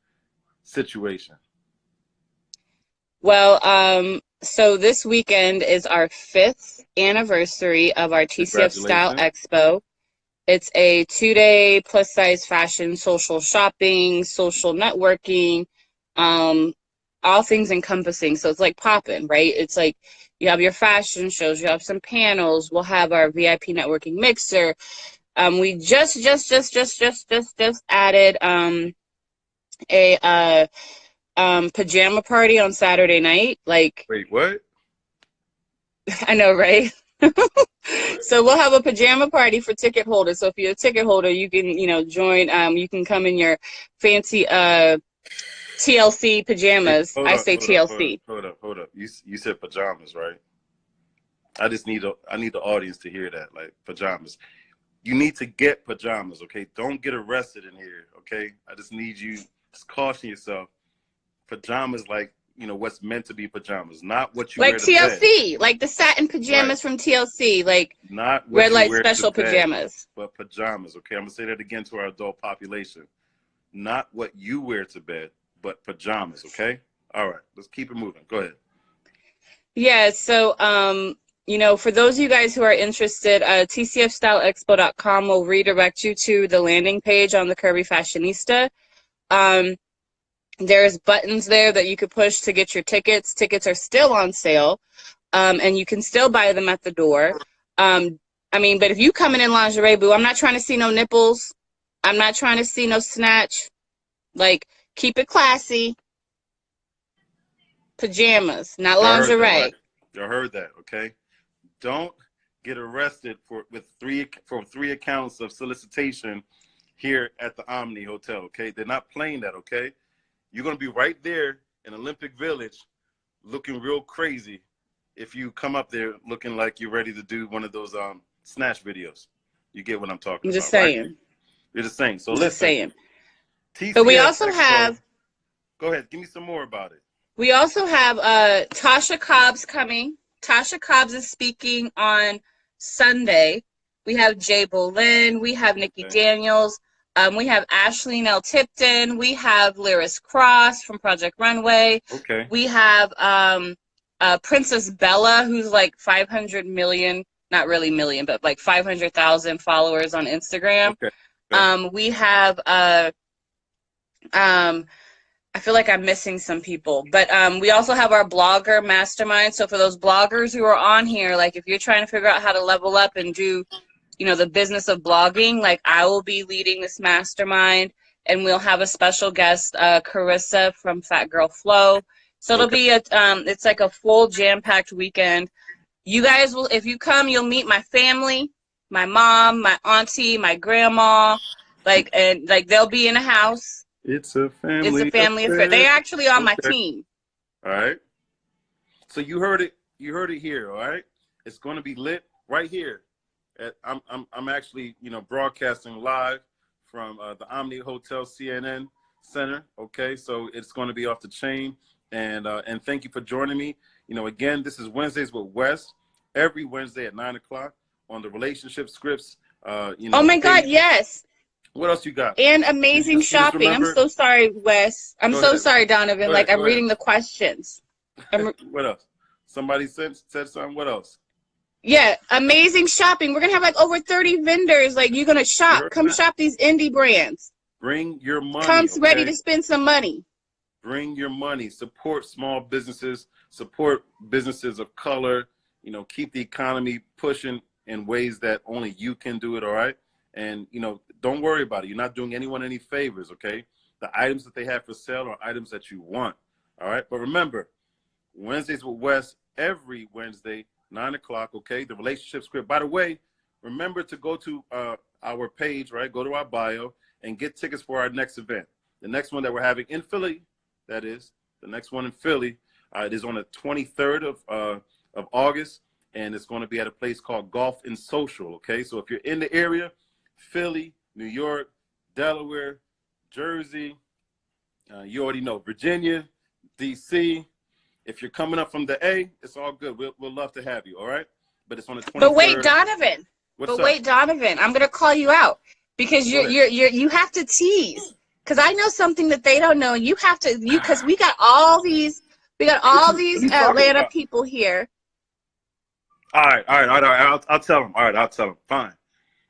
situation. Well, so this weekend is our 5th anniversary of our TCF Style Expo. It's a 2-day plus size fashion, social shopping, social networking, all things encompassing. So it's like popping, right? It's like you have your fashion shows, you have some panels, we'll have our VIP networking mixer. We just added a pajama party on Saturday night. Like, wait, what? I know, right? So we'll have a pajama party for ticket holders. So if you're a ticket holder, you can, you know, join. You can come in your fancy TLC pajamas. Hey, I say TLC. hold up. You said pajamas, right? I need the audience to hear that, like pajamas. You need to get pajamas, okay? Don't get arrested in here, okay? I just need you to caution yourself. Pajamas, like, you know, what's meant to be pajamas, not what you like wear to TLC, bed. like the satin pajamas from TLC, like not what red you light wear special to bed, pajamas. but pajamas, okay? I'm gonna say that again to our adult population. Not what you wear to bed, but pajamas, okay? All right, let's keep it moving. Go ahead. Yeah, so you know, for those of you guys who are interested, tcfstyleexpo.com will redirect you to the landing page on the Curvy Fashionista. There's buttons there that you could push to get your tickets. Tickets are still on sale, and you can still buy them at the door. I mean, but if you coming in lingerie, boo, I'm not trying to see no nipples. I'm not trying to see no snatch. Like, keep it classy. Pajamas, not lingerie. You heard that, okay? Don't get arrested for three accounts of solicitation here at the Omni Hotel, okay? They're not playing that, okay? You're gonna be right there in Olympic Village, looking real crazy if you come up there looking like you're ready to do one of those snatch videos. You get what I'm talking about? I'm just saying. Right? You're just saying. So I'm listen. just saying. TCF but we also Expo, have. Go ahead. Give me some more about it. We also have Tasha Cobb's coming Tasha Cobbs is speaking on Sunday. We have Jay Bolin. We have Nikki Daniels. We have Ashleen L. Tipton. We have Lyris Cross from Project Runway. Okay. We have Princess Bella, who's like 500 million, not really million, but like 500,000 followers on Instagram. Okay. We have I feel like I'm missing some people, but we also have our blogger mastermind. So for those bloggers who are on here, like if you're trying to figure out how to level up and do, you know, the business of blogging, like I will be leading this mastermind, and we'll have a special guest, Carissa from Fat Girl Flow. So it'll be it's like a full jam-packed weekend. You guys will, if you come, you'll meet my family, my mom, my auntie, my grandma, and they'll be in a house. It's a family affair. They're actually on my team. All right. So you heard it. You heard it here. All right. It's going to be lit right here. I'm actually, you know, broadcasting live from the Omni Hotel CNN Center. Okay. So it's going to be off the chain. And thank you for joining me. You know, again, this is Wednesdays with Wes, every Wednesday at 9 o'clock on the Relationship Scripts. You know. Oh my God, yes. What else you got? And amazing shopping. I'm so sorry, Wes. I'm so sorry, Donovan. Like, I'm reading the questions. What else? Somebody said something. What else? Yeah, amazing shopping. We're going to have like over 30 vendors. Like, you're going to shop. Come shop these indie brands. Bring your money. Come ready to spend some money. Bring your money. Support small businesses. Support businesses of color. You know, keep the economy pushing in ways that only you can do it, all right? And, you know, don't worry about it. You're not doing anyone any favors, okay? The items that they have for sale are items that you want, all right? But remember, Wednesdays with Wes, every Wednesday, 9 o'clock, okay? The Relationship Script. By the way, remember to go to our page, right? Go to our bio and get tickets for our next event. The next one that we're having in Philly, that is, the next one in Philly, it is on the 23rd of August, and it's going to be at a place called Golf and Social, okay? So if you're in the area, Philly, New York, Delaware, Jersey, you already know, Virginia, DC. If you're coming up from the A, it's all good. We'll love to have you, all right? But it's on the 23rd. But wait, Donovan. What's up? I'm gonna call you out because you have to tease. Because I know something that they don't know. You have to because we got all these Atlanta people here. All right. I'll tell them. All right, I'll tell them. Fine.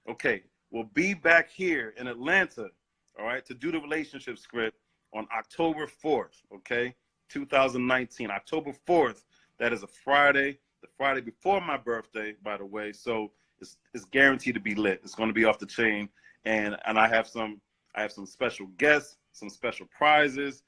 Okay. We'll be back here in Atlanta, all right, to do the Relationship Script on October 4th, okay, 2019. October 4th, that is a Friday, the Friday before my birthday, by the way. So it's guaranteed to be lit. It's going to be off the chain, and I have some special guests, some special prizes.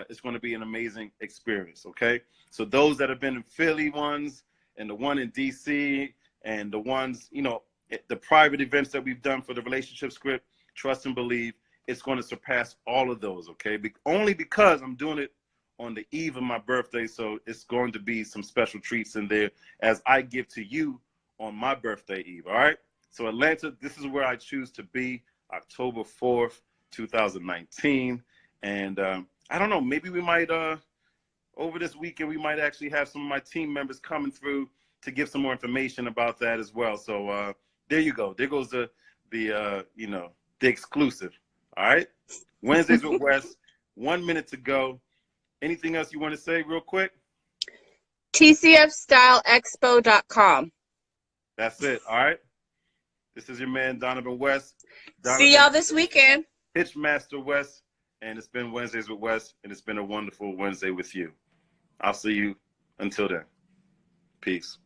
It's going to be an amazing experience, okay? So those that have been in Philly ones and the one in DC and the ones, you know, the private events that we've done for the Relationship Script, trust and believe, it's going to surpass all of those, okay? Only because I'm doing it on the eve of my birthday, so it's going to be some special treats in there as I give to you on my birthday eve, all right? So Atlanta, this is where I choose to be, October 4th, 2019. And I don't know, maybe we might, over this weekend, we might actually have some of my team members coming through to give some more information about that as well. So there you go. There goes the exclusive. All right. Wednesdays with Wes. 1 minute to go. Anything else you want to say real quick? TCFStyleExpo.com. That's it. All right. This is your man, Donovan West. See y'all this weekend. Pitchmaster West. And it's been Wednesdays with Wes. And it's been a wonderful Wednesday with you. I'll see you until then. Peace.